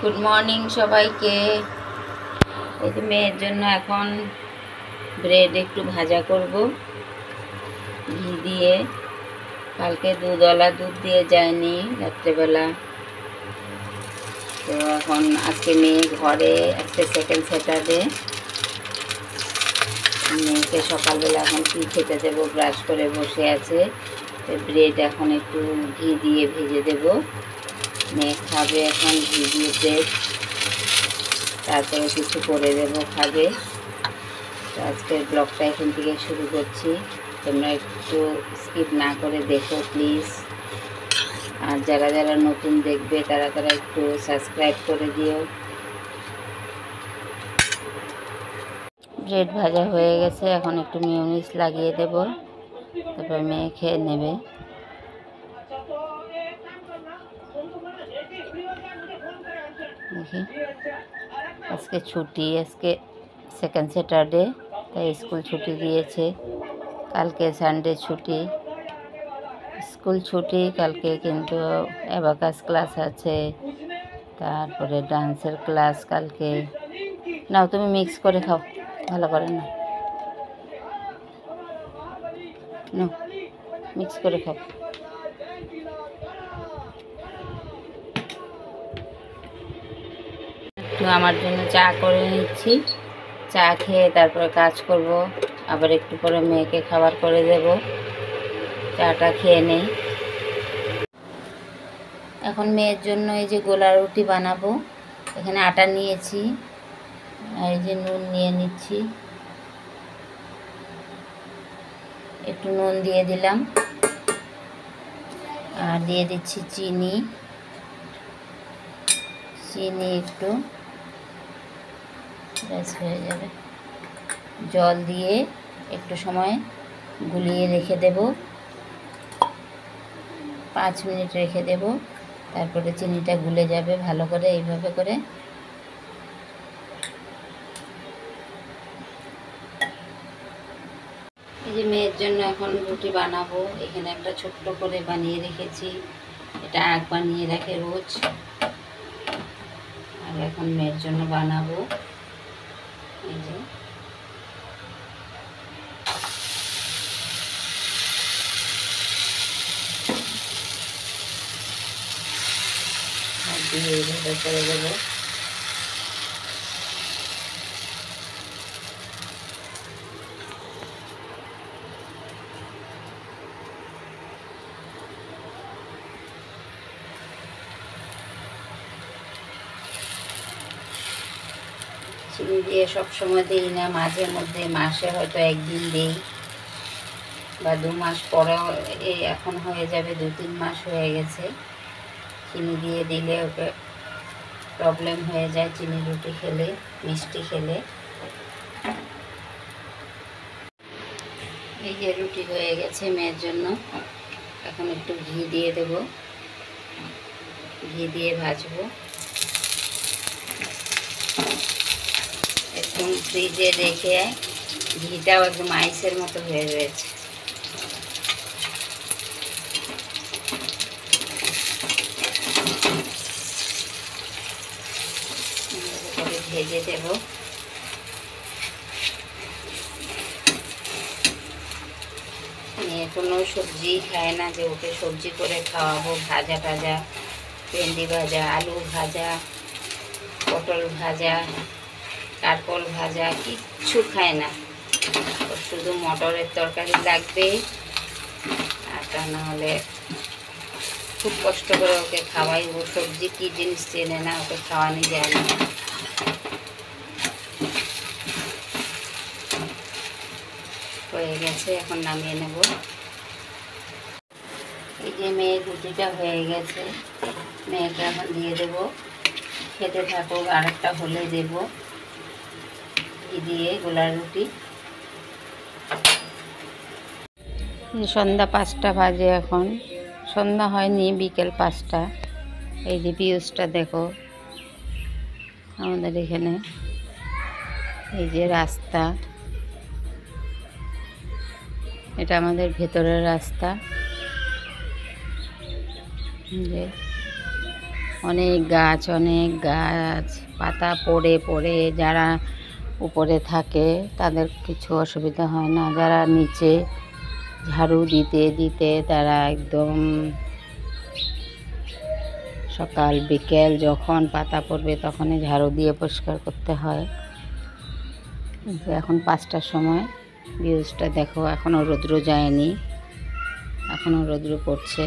Good morning সবাইকে। এই যে মেয়ের জন্য এখন ব্রেড একটু ভাজা করব ঘি দিয়ে। কালকে দুধওয়ালা দুধ দিয়ে যায়নি রাত্রেবেলা, তো এখন আজকে মেয়ে ঘরে, আজকে সেকেন্ড স্যাটারডে। মেয়েকে সকালবেলা এখন কী খেতে দেবো, ব্রাশ করে বসে আছে। ব্রেড এখন একটু ঘি দিয়ে ভেজে দেব, মেয়ে খাবে এখন ঘি দিয়ে ব্রেড, তারপরে কিছু করে দেবো খাবে। তো আজকের ব্লগটা এখান থেকে শুরু করছি, তোমরা একটু স্কিপ না করে দেখো প্লিজ। আর যারা যারা নতুন দেখবে তারা একটু সাবস্ক্রাইব করে দিও। ব্রেড ভাজা হয়ে গেছে, এখন একটু মিউনিস লাগিয়ে দেব, তারপর মেয়ে খেয়ে নেবে। দেখি আজকে ছুটি, আজকে সেকেন্ড স্যাটারডে, তাই স্কুল ছুটি দিয়েছে। কালকে সানডে ছুটি, স্কুল ছুটি কালকে, কিন্তু অ্যাবাকাস ক্লাস আছে, তারপরে ডান্সের ক্লাস কালকে। নাও তুমি মিক্স করে খাও, ভালো করে না, মিক্স করে খাও। একটু আমার জন্য চা করে নিচ্ছি, চা খেয়ে তারপরে কাজ করব, আবার একটু পরে মেয়েকে খাবার করে দেব। চাটা খেয়ে নেই। এখন মেয়ের জন্য এই যে গোলা রুটি বানাবো। এখানে আটা নিয়েছি আর এই যে নুন নিয়ে নিচ্ছি, একটু নুন দিয়ে দিলাম, আর দিয়ে দিচ্ছি চিনি একটু, ব্যাস হয়ে যাবে। জল দিয়ে একটু সময় গুলিয়ে রেখে দেব, 5 মিনিট রেখে দেব, তারপরে চিনিটা গুলে যাবে ভালো করে। এইভাবে করে এই যে মেয়ের জন্য এখন রুটি বানাবো। এখানে একটা ছোট্ট করে বানিয়ে রেখেছি, এটা আগ বানিয়ে রাখে রোজ। আর এখন মেয়ের জন্য বানাবো। এই যে দিয়ে এইভাবে করে দেবো। চিনি দিয়ে সবসময় দিই না, মাঝে মধ্যে, মাসে হয়তো একদিন দিই, বা 2 মাস পরেও। এখন হয়ে যাবে 2-3 মাস হয়ে গেছে। চিনি দিয়ে দিলে ওকে প্রবলেম হয়ে যায়, চিনি রুটি খেলে, মিষ্টি খেলে। এই যে রুটি হয়ে গেছে মেয়ের জন্য, এখন একটু ঘি দিয়ে দেব, ঘি দিয়ে ভাজবো। একদম ফ্রিজে রেখে ঘিটাও একদম আইসের মতো হয়ে রয়েছে। ভেজে দেব। মেয়ে কোনো সবজি খায় না, যে ওকে সবজি করে খাওয়াবো, ভাজা টাজা, ভেন্ডি ভাজা, আলু ভাজা, পটল ভাজা, কারকল ভাজা, কিচ্ছু খায় না। ওর শুধু মটরের তরকারি লাগবে, আর তা নাহলে খুব কষ্ট করে ওকে খাওয়াই। ও সবজি কী জিনিস চেনে না, ওকে খাওয়ানি যায় না। হয়ে গেছে, এখন নামিয়ে নেব। এই যে মেয়ের রুটিটা হয়ে গেছে, মেয়েকে এখন দিয়ে দেব, খেতে থাকুক। আরেকটা হলে দেব, ঘি দিয়ে গোলার রুটি। সন্ধ্যা 5টা বাজে, এখন সন্ধ্যা হয়নি, বিকেল 5টা। এই যে ভিউজটা দেখো আমাদের এখানে, এই যে রাস্তা, এটা আমাদের ভেতরের রাস্তা। যে অনেক গাছ পাতা পড়ে পড়ে যারা উপরে থাকে তাদের কিছু অসুবিধা হয় না, যারা নিচে ঝাড়ু দিতে দিতে তারা একদম সকাল বিকেল যখন পাতা পড়বে তখনই ঝাড়ু দিয়ে পরিষ্কার করতে হয়। এখন 5টার সময়, ভিউজটা দেখো, এখনও রৌদ্র যায়নি, এখনও রৌদ্র পড়ছে।